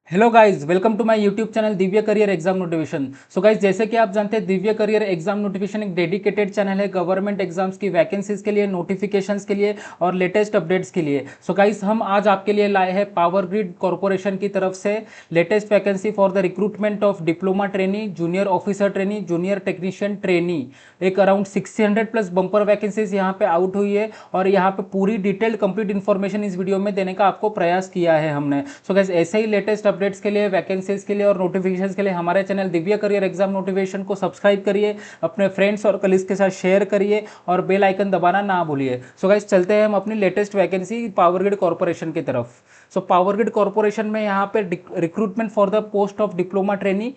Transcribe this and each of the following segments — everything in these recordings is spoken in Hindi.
Hello guys, welcome to my YouTube channel Divya career exam notification. So guys, जैसे कि आप जानते हैं दिव्य करियर एग्जाम नोटिफिकेशन एक डेडिकेटेड चैनल है गवर्नमेंट एग्जाम्स की वैकेंसीज के लिए, नोटिफिकेशंस के लिए और लेटेस्ट अपडेट्स के लिए। सो गाइस, हम आज आपके लिए लाए हैं पावर ग्रिड कॉर्पोरेशन की तरफ से latest vacancy for the recruitment of diploma trainee, junior officer trainee, junior technician trainee. एक अराउंड 600 प्लस बम्पर वैकेंसीज यहाँ पे आउट हुई है और यहाँ पे पूरी डिटेल्ड कंप्लीट इन्फॉर्मेशन इस वीडियो में देने का आपको प्रयास किया है हमने। सो गाइस, ऐसे ही लेटेस्ट अपडेट्स के लिए, वैकेंसीज के लिए और नोटिफिकेशंस के लिए हमारे channel Divya career exam notification को सब्सक्राइब करिए, अपने फ्रेंड्स और कलीग्स के साथ शेयर करिए और बेल आइकन दबाना ना भूलिए। सो गाइस, चलते हैं हम अपनी latest vacancy power grid corporation की तरफ। सो पावर ग्रिड कॉर्पोरेशन में यहाँ पे recruitment for the post of diploma trainee,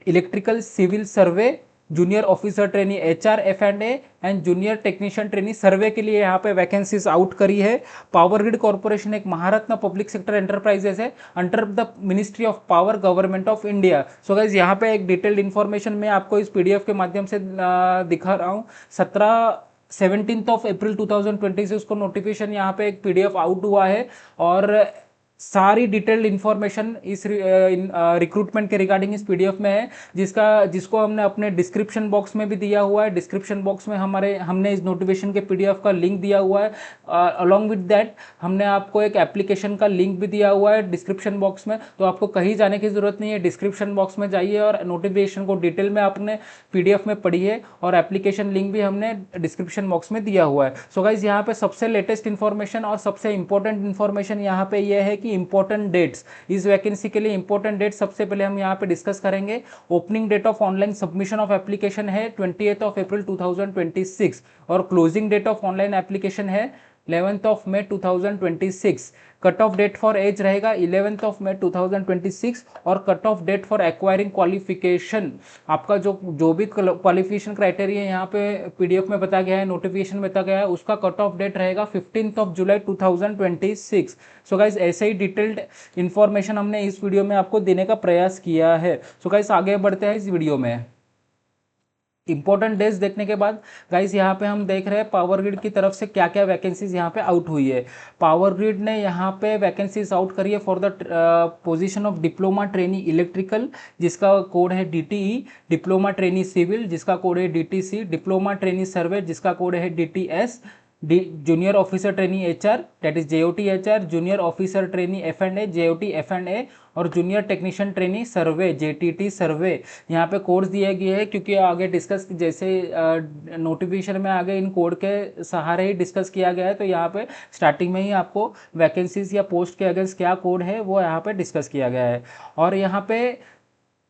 electrical civil survey, junior officer trainee HR F&A and junior technician trainee survey के लिए यहाँ पे वैकेंसीज आउट करी है। पावर ग्रिड कॉर्पोरेशन एक महारत्न पब्लिक सेक्टर एंटरप्राइजेस है under the ministry of power, government of India. So guys, यहाँ पे एक डिटेल्ड इन्फॉर्मेशन मैं आपको इस पीडीएफ के माध्यम से दिखा रहा हूँ। 17 अप्रैल 2026 को नोटिफिकेशन यहाँ पे एक पीडीएफ आउट हुआ है और सारी डिटेल्ड इन्फॉर्मेशन इस रिक्रूटमेंट के रिगार्डिंग इस पीडीएफ में है, जिसको हमने अपने डिस्क्रिप्शन बॉक्स में भी दिया हुआ है। डिस्क्रिप्शन बॉक्स में हमने इस नोटिफिकेशन के पीडीएफ का लिंक दिया हुआ है। अलॉन्ग विद दैट हमने आपको एक एप्लीकेशन का लिंक भी दिया हुआ है डिस्क्रिप्शन बॉक्स में, तो आपको कहीं जाने की जरूरत नहीं है। डिस्क्रिप्शन बॉक्स में जाइए और नोटिफिकेशन को डिटेल में आपने पीडीएफ में पढ़िए और एप्लीकेशन लिंक भी हमने डिस्क्रिप्शन बॉक्स में दिया हुआ है। सो गाइज, यहाँ पे सबसे लेटेस्ट इन्फॉर्मेशन और सबसे इंपॉर्टेंट इन्फॉर्मेशन यहाँ पे यह है कि इंपॉर्टेंट डेट्स इस वैकेंसी के लिए। इंपॉर्टेंट डेट सबसे पहले हम यहाँ पे डिस्कस करेंगे। Opening date of online submission of application है 28 अप्रैल 2026 और closing date of online application है 11 मई 2026। Cut off date for age रहेगा 11 मई 2026 और cut off date for acquiring qualification, आपका जो भी क्वालिफिकेशन क्राइटेरिया यहाँ पे पीडीएफ में बताया गया है, नोटिफिकेशन में बताया गया है, उसका कट ऑफ डेट रहेगा 15 जुलाई 2026। सो गाइस, ऐसे ही डिटेल्ड इन्फॉर्मेशन हमने इस वीडियो में आपको देने का प्रयास किया है। सो गाइस, आगे बढ़ते हैं इस वीडियो में। इंपॉर्टेंट डेज देखने के बाद गाइस, यहाँ पे हम देख रहे हैं पावर ग्रिड की तरफ से क्या क्या वैकेंसीज यहाँ पे आउट हुई है। पावर ग्रिड ने यहाँ पे वैकेंसीज आउट करी है for the position of diploma trainee electrical, जिसका कोड है DTE, डिप्लोमा ट्रेनी सिविल जिसका कोड है DTC, डिप्लोमा ट्रेनी सर्वे जिसका कोड है DTS, junior officer trainee HR that is JOT HR, junior officer trainee F&A JOT F&A और जूनियर टेक्नीशियन ट्रेनी सर्वे JTT सर्वे। यहाँ पे कोड्स दिए गए हैं क्योंकि आगे डिस्कस जैसे नोटिफिकेशन में आगे इन कोड के सहारे ही डिस्कस किया गया है, तो यहाँ पे स्टार्टिंग में ही आपको वैकेंसीज या पोस्ट के अगेंस्ट क्या कोड है वो यहाँ पे डिस्कस किया गया है। और यहाँ पे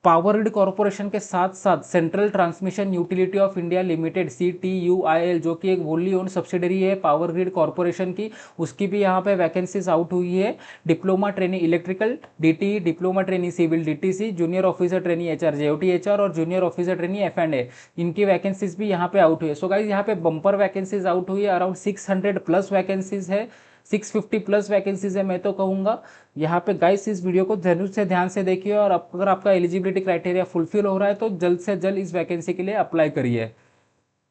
पावर ग्रिड कॉर्पोरेशन के साथ साथ central transmission utility of India limited CTUIL, जो कि एक वोली ओन सब्सिडरी है पावर ग्रिड कॉर्पोरेशन की, उसकी भी यहाँ पे वैकेंसीज आउट हुई है। Diploma trainee electrical DTE, diploma trainee civil DTC, junior officer trainee HR JOT HR और जूनियर ऑफिसर ट्रेनी F&A, इनकी वैकेंसीज भी यहाँ पे आउट हुई है। सो गाइज, यहाँ पे बम्पर वैकेंसीज आउट हुई है, अराउंड 600 प्लस वैकेंसीज है, 650 प्लस वैकेंसीज है मैं तो कहूँगा। यहाँ पे गाइस, इस वीडियो को जरूर से ध्यान से देखिए और अगर आपका एलिजिबिलिटी क्राइटेरिया फुलफिल हो रहा है तो जल्द से जल्द इस वैकेंसी के लिए अप्लाई करिए।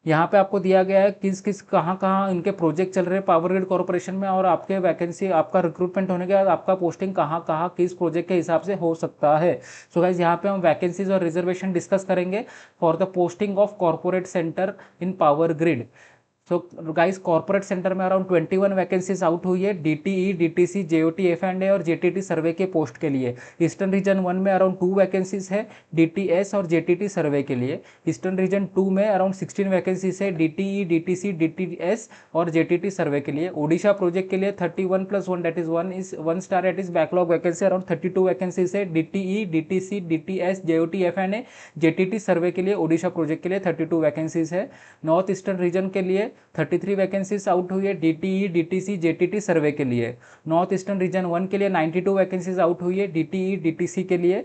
यहाँ पे आपको दिया गया है किस किस कहाँ कहाँ इनके प्रोजेक्ट चल रहे हैं पावर ग्रिड कॉर्पोरेशन में और आपके वैकेंसी, आपका रिक्रूटमेंट होने के बाद आपका पोस्टिंग कहाँ कहाँ किस प्रोजेक्ट के हिसाब से हो सकता है। सो गाइज, यहाँ पे हम वैकेंसीज और रिजर्वेशन डिस्कस करेंगे for the posting of corporate centre in power grid. So guys, corporate centre में अराउंड 21 वैकेंसीज आउट हुई है DTE, DTC, JOT F&A और JTT सर्वे के पोस्ट के लिए। ईस्टर्न रीजन 1 में अराउंड 2 वैकेंसीज है DTS और JTT सर्वे के लिए। ईस्टर्न रीजन 2 में अराउंड 16 वैकेंसीज है DTE, DTC, DTS और JTT सर्वे के लिए। ओडिशा प्रोजेक्ट के लिए 31+1 that is 1 star that is backlog vacancy, around 32 vacancies है DTE, DTC, DTS, JOT F&A, JTT सर्वे के लिए। ओडिशा प्रोजेक्ट के लिए 32 वैकेंसीज है। नॉर्थ ईस्टर्न रीजन के लिए 33 वैकेंसीज आउट हुई है DTE, DTC, JTT सर्वे के लिए। नॉर्थ ईस्टर्न रीजन 1 के लिए 92 वैकेंसीज आउट हुई है DTE, DTC के लिए।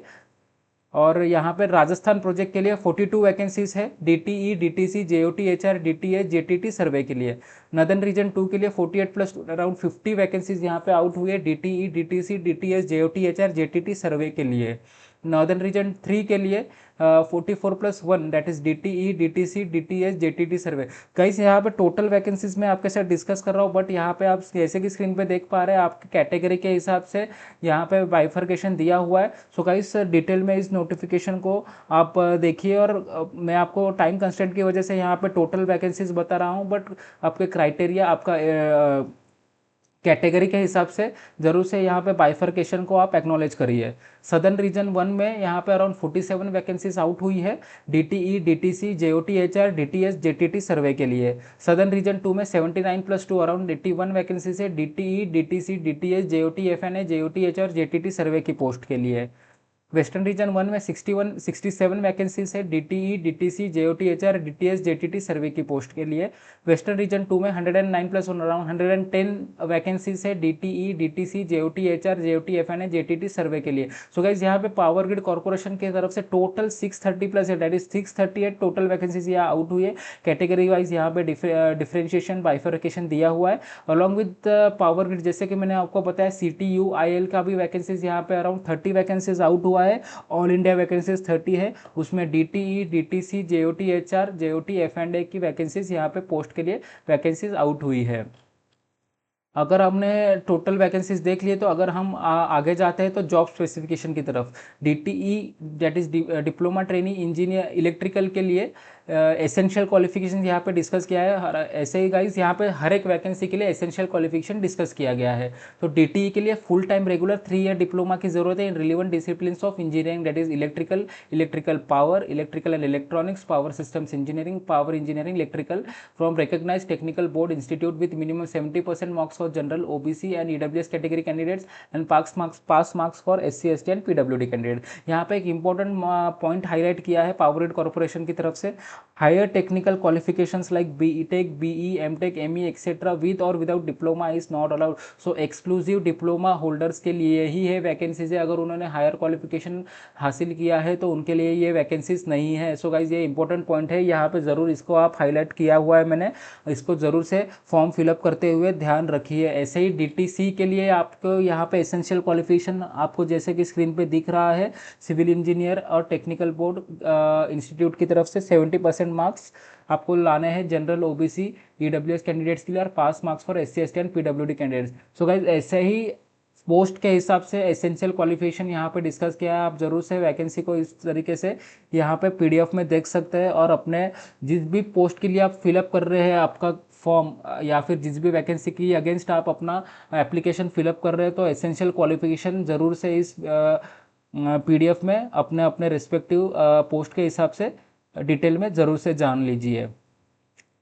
और यहाँ पर राजस्थान प्रोजेक्ट के लिए 42 वैकेंसीज है DTE, DTC, JOT HR, DTS, JTT सर्वे के लिए। नदर्न रीजन 2 के लिए 48+ अराउंड 50 वैकेंसीज यहाँ पे आउट हुई है DTE, DTC, DTS, JOT HR, JTT सर्वे के लिए। नॉर्दर्न रीजन 3 के लिए 44+1 that is DTE, DTC, DTS, JTT survey. Guys यहाँ पे टोटल वैकेंसीज में आपके साथ डिस्कस कर रहा हूँ, बट यहाँ पे आप जैसे कि स्क्रीन पे देख पा रहे हैं आपके कैटेगरी के हिसाब से यहाँ पे बाइफर्केशन दिया हुआ है। सो गाइस डिटेल में इस नोटिफिकेशन को आप देखिए, और मैं आपको टाइम कंस्टेंट की वजह से यहाँ पे टोटल वैकेंसीज बता रहा हूँ, बट आपके क्राइटेरिया आपका कैटेगरी के हिसाब से जरूर से यहाँ पे बाइफर्केशन को आप एक्नॉलेज करिए। सदर्न रीजन 1 में यहाँ पे अराउंड 47 वैकेंसीज आउट हुई है DTE, DTC, JOTHR, DTS, JTT सर्वे के लिए। सदर्न रीजन 2 में 79+2 अराउंड 81 वैकेंसीज है DTE, DTC, DTS, JOT FNA, JOTHR, JTT सर्वे की पोस्ट के लिए। वेस्टर्न रीजन 1 में 67 वैकेंसीज है DTE, DTC, JOTHR, DTS, JTT सर्वे की पोस्ट के लिए। वेस्टर्न रीजन 2 में 109+1 अराउंड 110 वैकेंसीज है DTE, DTC, JOTHR, JOT FNA, JTT सर्वे के लिए। सो गाइज यहाँ पे पावर ग्रिड कॉर्पोरेशन की तरफ से टोटल 630+ है, दैट इज 638 टोटल वैकेंसीज यहाँ आउट हुई है। कैटेगरी वाइज यहाँ पे डिफरेंशिएशन बाइफर्केशन दिया हुआ है अलॉन्ग विद पावर ग्रिड। जैसे कि मैंने आपको बताया CTU IL का भी वैकेंसीज यहाँ पे अराउंड 30 वैकेंसीज आउट हुआ है। ऑल इंडिया वैकेंसीज 30 है, उसमें DTE, DTC, JOTHR, JOT FNA की वैकेंसीज यहाँ पे पोस्ट के लिए वैकेंसीज आउट हुई है। अगर हमने टोटल वैकेंसीज देख लिए तो अगर हम आगे जाते हैं तो जॉब स्पेसिफिकेशन की तरफ, DTE that is diploma training engineer electrical के लिए एसेंशियल क्वालिफिकेशन यहाँ पे डिस्कस किया है। ऐसे ही गाइज यहाँ पे हर एक वैकेंसी के लिए एसेंशियल क्वालिफिकेशन डिस्कस किया गया है। तो DTE के लिए full time regular 3 year diploma की जरूरत है in relevant discipline of engineering that is electrical, electrical power, electrical and electronics, power systems engineering, power engineering, electrical from recognised technical board institute with minimum 70% marks for general OBC and EWS category candidates and pass marks for SC ST and PWD candidate. यहाँ पे एक इंपॉर्टेंट पॉइंट हाईलाइट किया है पावर ग्रिड कॉर्पोरेशन की तरफ से, higher technical qualifications like BTech, BE, MTech, ME etcetera with और without diploma is not allowed. So exclusive diploma holders के लिए ही है वैकेंसीज है, अगर उन्होंने हायर क्वालिफिकेशन हासिल किया है तो उनके लिए ये वैकेंसीज नहीं है। सो गाइज ये इंपॉर्टेंट पॉइंट है, यहाँ पे ज़रूर इसको आप हाईलाइट किया हुआ है मैंने, इसको ज़रूर से फॉर्म फिलअप करते हुए ध्यान रखिए। ऐसे ही DTC के लिए आपको यहाँ पे एसेंशियल क्वालिफिकेशन आपको जैसे कि स्क्रीन पे दिख रहा है, सिविल इंजीनियर और टेक्निकल बोर्ड इंस्टीट्यूट की तरफ से 70% मार्क्स आपको लाने हैं जनरल OBC EWS कैंडिडेट्स के लिए, और pass marks for SC ST and PWD candidates. So guys ऐसे ही पोस्ट के हिसाब से एसेंशियल क्वालिफिकेशन यहाँ पे डिस्कस किया है। आप जरूर से वैकेंसी को इस तरीके से यहाँ पे PDF में देख सकते हैं, और अपने जिस भी पोस्ट के लिए आप फिलअप कर रहे हैं आपका फॉर्म, या फिर जिस भी वैकेंसी की अगेंस्ट आप अपना एप्लीकेशन फिलअप कर रहे हैं, तो एसेंशियल क्वालिफिकेशन ज़रूर से इस PDF में अपने अपने रिस्पेक्टिव पोस्ट के हिसाब से डिटेल में ज़रूर से जान लीजिए।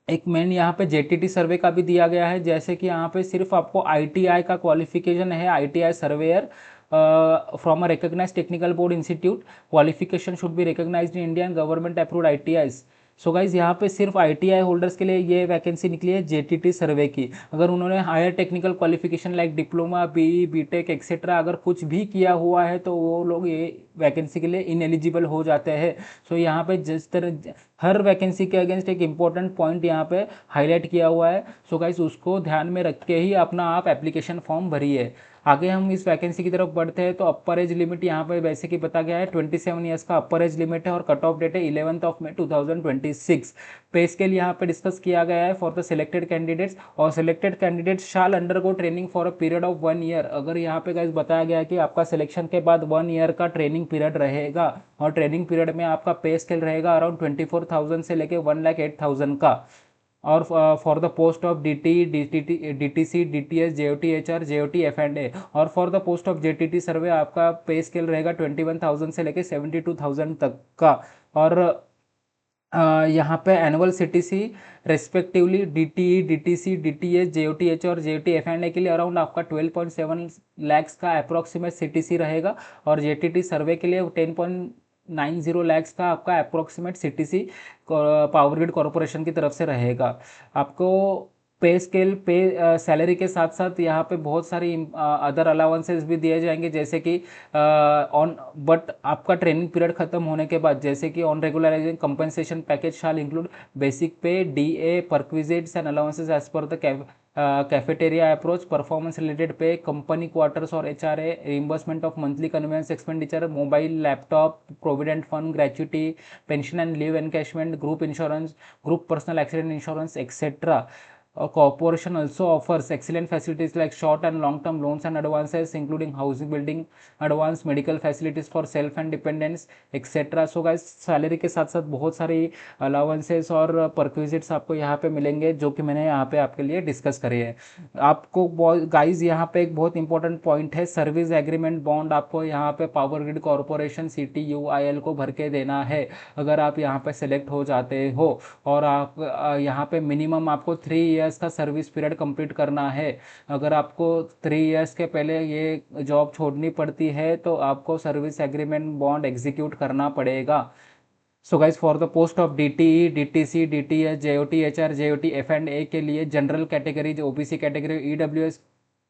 एक मेन यहाँ पे JTT सर्वे का भी दिया गया है, जैसे कि यहाँ पे सिर्फ आपको ITI का क्वालिफिकेशन है, ITI surveyor from a recognised technical board institute, qualification should be recognised in India and government approved ITIs। So guys यहाँ पे सिर्फ ITI होल्डर्स के लिए ये वैकेंसी निकली है JTT सर्वे की। अगर उन्होंने higher technical qualification like diploma, BE, BTech etcetera अगर कुछ भी किया हुआ है तो वो लोग ये वैकेंसी के लिए इनएलिजिबल हो जाते हैं। सो यहाँ पे जिस तरह हर वैकेंसी के अगेंस्ट एक इंपॉर्टेंट पॉइंट यहाँ पे हाईलाइट किया हुआ है। सो गाइस उसको ध्यान में रख के ही अपना आप एप्लीकेशन फॉर्म भरिए। आगे हम इस वैकेंसी की तरफ बढ़ते हैं तो अपर एज लिमिट यहाँ पे वैसे कि बता गया है 27 ईयर्स का अपर एज लिमिट है, और कट ऑफ डेट है 11 May 2026। पे स्केल यहाँ पे डिस्कस किया गया है फॉर द सिलेक्टेड कैंडिडेट्स, और selected candidates shall undergo training for a period of 1 year. अगर यहाँ पे गाइस बताया गया है कि आपका सिलेक्शन के बाद 1 ईयर का ट्रेनिंग पीरियड रहेगा, और ट्रेनिंग पीरियड में आपका पे स्केल रहेगा अराउंड 24,000 से लेके 1,08,000 का। और for the post of DTE, DTC, DTS, JOTHR, JOT FNA, और for the post of JTT सर्वे आपका पे स्केल रहेगा 21,000 से लेके 72,000 तक का। और यहाँ पे annual CTC respectively DTE, DTC, DTS, JOTH और JOT FNA के लिए अराउंड आपका 12.7 lakhs का अप्रोक्सीमेट CTC रहेगा, और JTT सर्वे के लिए 10.90 lakhs का आपका approximate CTC power grid corporation की तरफ से रहेगा। आपको पे स्केल पे सैलरी के साथ साथ यहाँ पे बहुत सारी अदर अलाउंसेस भी दिए जाएंगे, जैसे कि ऑन बट आपका ट्रेनिंग पीरियड खत्म होने के बाद, जैसे कि on regularising compensation package shall include basic pay, DA, perquisites and allowances as per the cafeteria approach, performance related pay, company quarters और HRA, reimbursement of monthly conveyance expenditure, mobile, laptop, provident fund, gratuity, pension and leave encashment, group insurance, group personal accident insurance, etcetera. Corporation also offers excellent facilities like short and long-term loans and advances, including housing, building advance, medical facilities for self and dependents, etc. So guys salary के साथ साथ बहुत सारी अलाउंसेस और परक्विजिट्स आपको यहाँ पे मिलेंगे, जो कि मैंने यहाँ पे आपके लिए डिस्कस करे हैं. आपको गाइस यहाँ पे एक बहुत इंपॉर्टेंट पॉइंट है, सर्विस एग्रीमेंट बॉन्ड आपको यहाँ पे पावर ग्रिड कॉरपोरेशन CTUIL को भर के देना है अगर आप यहाँ पे सेलेक्ट हो जाते हो. और आप यहाँ पे मिनिमम आपको 3 इयर्स का सर्विस पीरियड कंप्लीट करना है. अगर आपको 3 इयर्स के पहले ये जॉब छोड़नी पड़ती है तो आपको सर्विस एग्रीमेंट बॉन्ड एग्जीक्यूट करना पड़ेगा. So guys for the post of DTE, DTC, DTS, JOT, HR, JOT, F&A के लिए general category, OBC category, EWS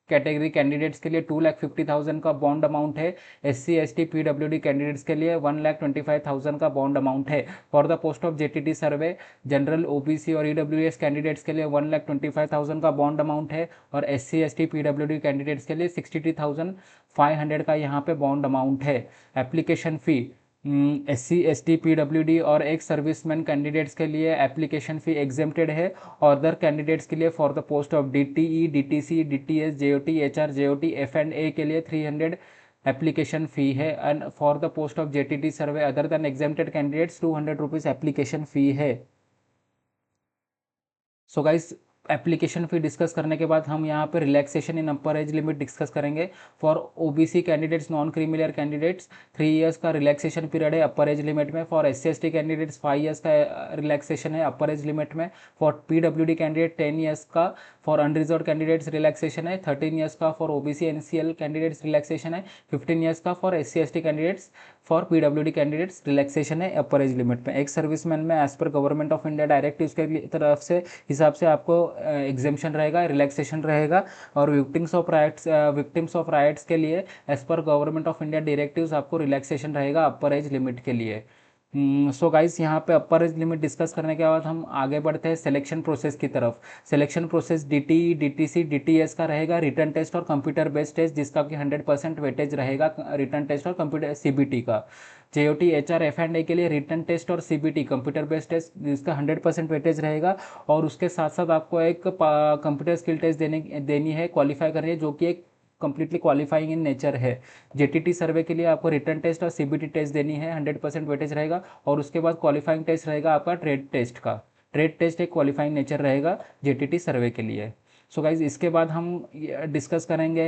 category candidates के लिए 2,50,000 का बॉन्ड अमाउंट है. SC, ST, PWD कैंडिडेट्स के लिए 1,25,000 का बॉन्ड अमाउंट है. For the post of JTT survey, general, OBC और EWS कैंडिडेट्स के लिए 1,25,000 का बॉन्ड अमाउंट है. और SC, ST, PWD कैंडिडेट्स के लिए 62,500 का यहाँ पे बॉन्ड अमाउंट है. Application fee, SC, ST, PWD और एक्स सर्विसमैन कैंडिडेट्स के लिए एप्लीकेशन फ़ी एग्जेम्प्टेड है. और अदर कैंडिडेट्स के लिए for the post of DTE, DTC, DTS, JOT, HR, JOT, F&A के लिए 300 एप्लीकेशन फ़ी है. And for the post of JTT survey other than exempted candidates 200 rupees application fee है. So guys application fee discuss करने के बाद हम यहाँ पे relaxation in upper age limit discuss करेंगे. For OBC candidates, non creamy layer candidates 3 years का रिलैक्सेशन पीरियड है अपर एज लिमिट में. For SC, ST candidates 5 years का रिलैक्सेशन है अपर एज लिमिट में. फॉर PWD कैंडिडेट 10 इयर्स का. फॉर अनरिजर्व कैंडिडेट्स रिलैक्सेशन है 13 इयर्स का. For OBC NCL candidates relaxation है 15 इयर्स का. For SC, ST candidates, for PWD candidates relaxation है अपर एज लिमिट में. एक सर्विसमैन में एज पर गवर्नमेंट ऑफ इंडिया डायरेक्टिव्स के तरफ से हिसाब से आपको एग्जेम्पशन रहेगा, रिलैक्सेशन रहेगा. और विक्टिम्स ऑफ राइट्स के लिए एज पर गवर्नमेंट ऑफ इंडिया डायरेक्टिव्स आपको रिलैक्सेशन रहेगा अपर एज लिमिट के लिए. सो गाइस यहाँ पे अपर एज लिमिट डिस्कस करने के बाद हम आगे बढ़ते हैं सिलेक्शन प्रोसेस की तरफ. Selection process DTE, DTC, DTS का रहेगा रिटर्न टेस्ट और कंप्यूटर बेस्ड टेस्ट, जिसका कि 100% वेटेज रहेगा रिटर्न टेस्ट और कंप्यूटर CBT का. JOT, HR, F&A के लिए रिटर्न टेस्ट और CBT कंप्यूटर बेस्ड टेस्ट, जिसका 100% वेटेज रहेगा. और उसके साथ साथ आपको एक कंप्यूटर स्किल टेस्ट देनी है, क्वालिफाई करनी है, जो कि एक कंप्लीटली क्वालिफाइंग इन नेचर है. JTT सर्वे के लिए आपको रिटर्न टेस्ट और CBT टेस्ट देनी है, 100% वेटेज रहेगा. और उसके बाद क्वालिफाइंग टेस्ट रहेगा आपका ट्रेड टेस्ट का. ट्रेड टेस्ट एक क्वालिफाइंग नेचर रहेगा JTT सर्वे के लिए. सो गाइज इसके बाद हम डिस्कस करेंगे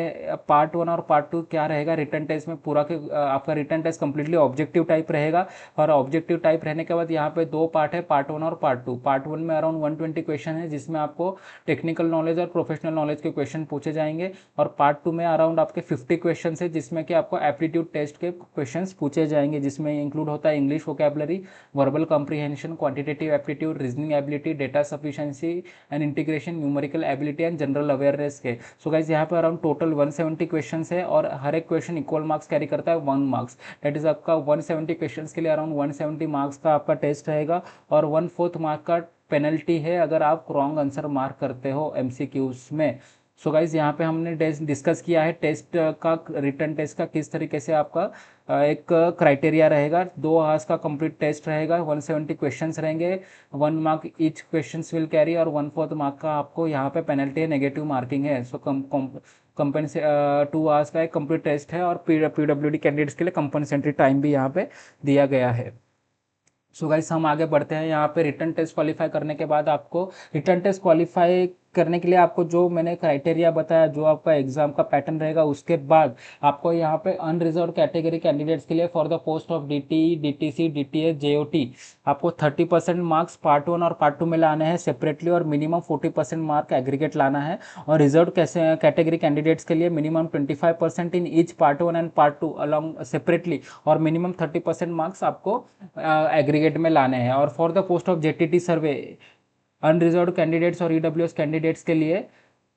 पार्ट 1 और पार्ट 2 क्या रहेगा रिटर्न टेस्ट में. पूरा के आपका written test completely objective type रहेगा. और ऑब्जेक्टिव टाइप रहने के बाद यहाँ पे 2 पार्ट है, पार्ट 1 और पार्ट 2. पार्ट 1 में अराउंड 120 क्वेश्चन है, जिसमें आपको टेक्निकल नॉलेज और प्रोफेशनल नॉलेज के क्वेश्चन पूछे जाएंगे. और पार्ट 2 में अराउंड आपके 50 क्वेश्चन है, जिसमें कि आपको एप्टीट्यूड टेस्ट के क्वेश्चन पूछे जाएंगे, जिसमें इंक्लूड होता है English vocabulary, verbal comprehension, quantitative aptitude, reasoning ability, data sufficiency and integration, numerical ability and general awareness के. सो गाइज यहाँ पे अराउंड टोटल 170 क्वेश्चन है और हर एक क्वेश्चन इक्वल मार्क्स कैरी करता है 1 मार्क्स. दैट इज आपका 170 क्वेश्चन के लिए अराउंड 170 मार्क्स का आपका टेस्ट रहेगा. और 1/4 मार्क का पेनल्टी है अगर आप रॉन्ग आंसर मार्क करते हो MCQs में. सो गाइज यहाँ पे हमने डिस्कस किया है टेस्ट का, रिटर्न टेस्ट का किस तरीके से आपका एक क्राइटेरिया रहेगा. 2 आवर्स का कंप्लीट टेस्ट रहेगा, 170 क्वेश्चंस रहेंगे, 1 mark each questions will carry. और 1/4 मार्क का आपको यहाँ पे पेनल्टी है, नेगेटिव मार्किंग है. सो कंपनसे 2 आवर्स का एक कंप्लीट टेस्ट है. और PWD कैंडिडेट्स के लिए कंपनसेंट्री टाइम भी यहाँ पे दिया गया है. सो गाइस हम आगे बढ़ते हैं. यहाँ पे रिटर्न टेस्ट क्वालिफाई करने के बाद आपको रिटर्न टेस्ट क्वालिफाई करने के लिए आपको जो मैंने क्राइटेरिया बताया, जो आपका एग्जाम का पैटर्न रहेगा, उसके बाद आपको यहाँ पे अनरिजर्व कैटेगरी कैंडिडेट्स के लिए for the post of DTE, DTC, DTS, JOT आपको 30% मार्क्स पार्ट 1 और पार्ट 2 में लाने हैं सेपरेटली, और मिनिमम 40% मार्क एग्रीगेट लाना है. और रिजर्व कैटेगरी कैंडिडेट्स के लिए minimum 25% in each part 1 and part 2 along separately, और मिनिमम 30% मार्क्स आपको एग्रीगेट में लाने हैं. और for the post of JTT survey unreserved candidates और EWS कैंडिडेट्स के लिए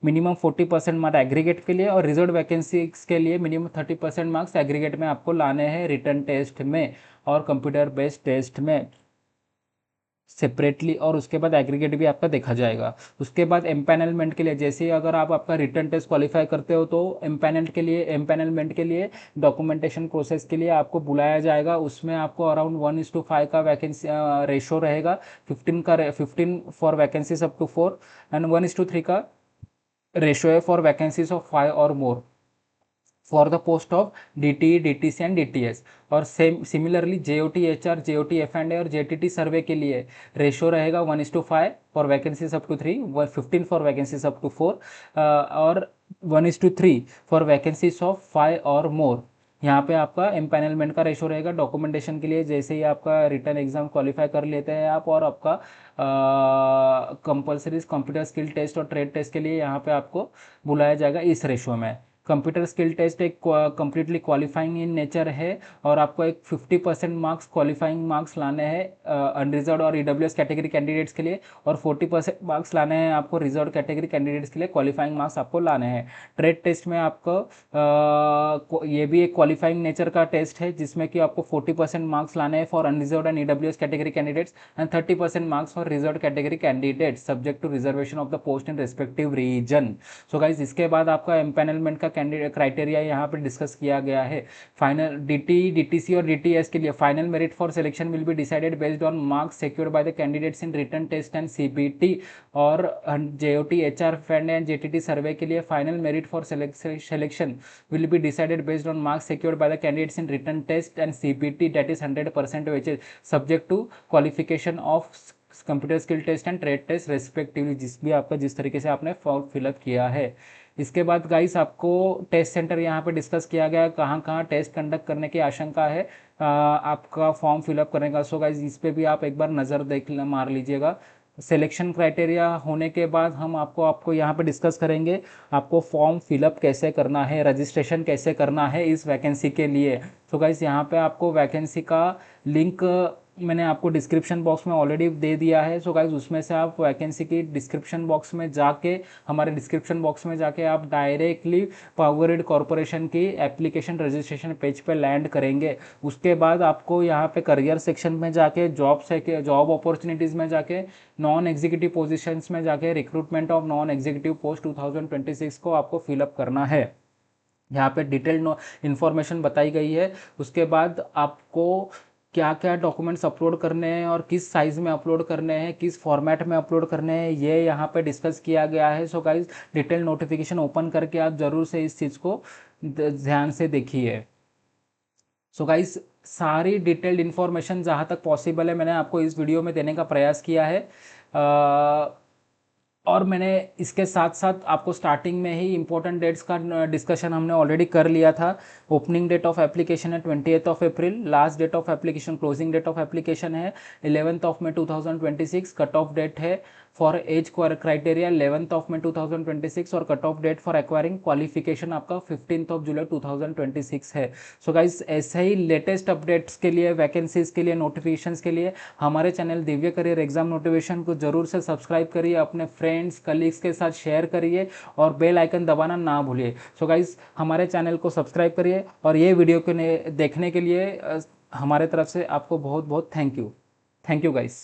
मिनिमम 40% मार्क्स एग्रीगेट के लिए, और रिजर्व वैकेंसीज के लिए मिनिमम 30% मार्क्स एग्रीगेट में आपको लाने हैं रिटर्न टेस्ट में और कंप्यूटर बेस्ड टेस्ट में. सेपरेटली, और उसके बाद एग्रीगेट भी आपका देखा जाएगा। उसके बाद एम्पैनलमेंट के लिए, जैसे अगर आप आपका रिटर्न टेस्ट क्वालिफाई करते हो तो एम्पैनलमेंट के लिए डॉक्यूमेंटेशन प्रोसेस के लिए आपको बुलाया जाएगा। उसमें आपको अराउंड 1:5 का वैकेंसी रेशो रहेगा। 15 for vacancies up to 4 and 1:3 का रेशो है फॉर वैकेंसीज ऑफ 5 और more for the post of DTE, DTC and DTS। और same similarly JOT HR, JOT F&A और JTT सर्वे के लिए रेशो रहेगा 1:5 for vacancies up to 3, 15 for vacancies up to 4 और 1:3 फॉर वैकेंसीज ऑफ 5 और मोर। यहाँ पे आपका एम्पैनलमेंट का रेशो रहेगा। डॉक्यूमेंटेशन के लिए जैसे ही आपका रिटर्न एग्जाम क्वालिफाई कर लेते हैं आप, और आपका कंपलसरी कंप्यूटर स्किल टेस्ट और ट्रेड टेस्ट के लिए यहाँ पे आपको बुलाया जाएगा इस रेशो में। कंप्यूटर स्किल टेस्ट एक कम्प्लीटली क्वालिफाइंग इन नेचर है, और आपको एक 50% मार्क्स क्वालिफाइंग मार्क्स लाने हैं अनरिजर्व और EWS कैटेगरी कैंडिडेट्स के लिए, और 40% मार्क्स लाने हैं आपको रिजर्व कैटेगरी कैंडिडेट्स के लिए। क्वालिफाइंग मार्क्स आपको लाने हैं। ट्रेड टेस्ट में आपको ये भी एक क्वालिफाइंग नेचर का टेस्ट है, जिसमें कि आपको 40% मार्क्स लाने हैं for unreserved and EWS category candidates and 30% marks for reserve category candidates subject to reservation of the post in respective region. So guys, इसके बाद आपका एम्पैनलमेंट का कैंडिडेट क्राइटेरिया यहाँ पे डिस्कस किया गया है। फाइनल DT, DTC और DTS के लिए final merit for selection will be decided based on marks secured by the candidates in written test and CBT। और JOT HR एंड JTT सर्वे के लिए final merit for selection will be decided based on marks secured by the candidates in written test and CBT that is 100% which is subject to qualification of computer skill test and trade test respectively, जिस तरीके से आपने फॉर्म फिलअप किया है। इसके बाद गाइस, आपको टेस्ट सेंटर यहाँ पे डिस्कस किया गया, कहाँ कहाँ टेस्ट कंडक्ट करने की आशंका है आपका फॉर्म फिलअप करने का। सो गाइस, इस पे भी आप एक बार नज़र मार लीजिएगा। सिलेक्शन क्राइटेरिया होने के बाद हम आपको यहाँ पे डिस्कस करेंगे आपको फॉर्म फिलअप कैसे करना है, रजिस्ट्रेशन कैसे करना है इस वैकेंसी के लिए। तो गाइस, यहाँ पे आपको वैकेंसी का लिंक मैंने आपको डिस्क्रिप्शन बॉक्स में ऑलरेडी दे दिया है। सो गाइज, उसमें से आप वैकेंसी की डिस्क्रिप्शन बॉक्स में जाके, हमारे डिस्क्रिप्शन बॉक्स में जाके आप डायरेक्टली पावर ग्रिड कॉरपोरेशन की एप्लीकेशन रजिस्ट्रेशन पेज पे लैंड करेंगे। उसके बाद आपको यहाँ पे करियर सेक्शन में जाके जॉब अपॉर्चुनिटीज़ में जाके नॉन एग्जीक्यूटिव पोजिशंस में जाके recruitment of non executive post 2026 को आपको फिलअप करना है। यहाँ पे डिटेल्ड इन्फॉर्मेशन बताई गई है। उसके बाद आपको क्या क्या डॉक्यूमेंट्स अपलोड करने हैं और किस साइज़ में अपलोड करने हैं, किस फॉर्मेट में अपलोड करने हैं, ये यहाँ पे डिस्कस किया गया है। So guys, detail notification open करके आप ज़रूर से इस चीज़ को ध्यान से देखिए। सो गाइज, सारी डिटेल्ड इन्फॉर्मेशन जहाँ तक पॉसिबल है मैंने आपको इस वीडियो में देने का प्रयास किया है। और मैंने इसके साथ साथ आपको स्टार्टिंग में ही इंपॉर्टेंट डेट्स का डिस्कशन हमने ऑलरेडी कर लिया था। ओपनिंग डेट ऑफ एप्लीकेशन है 28 April, last date of application, closing date of application है 11 मई 2026, कट ऑफ डेट है फॉर एज क्राइटेरिया 11 मई 2026 और cut off date for acquiring qualification आपका 15 जुलाई 2026 है। सो गाइज, ऐसे ही लेटेस्ट अपडेट्स के लिए, वैकेंसीज के लिए, नोटिफिकेशंस के लिए हमारे channel Divya career exam notification को जरूर से सब्सक्राइब करिए, अपने फ्रेंड्स कलीग्स के साथ शेयर करिए और बेल आइकन दबाना ना भूलिए। सो गाइज, हमारे चैनल को सब्सक्राइब करिए और ये वीडियो को देखने के लिए हमारे तरफ से आपको बहुत बहुत थैंक यू गाइज।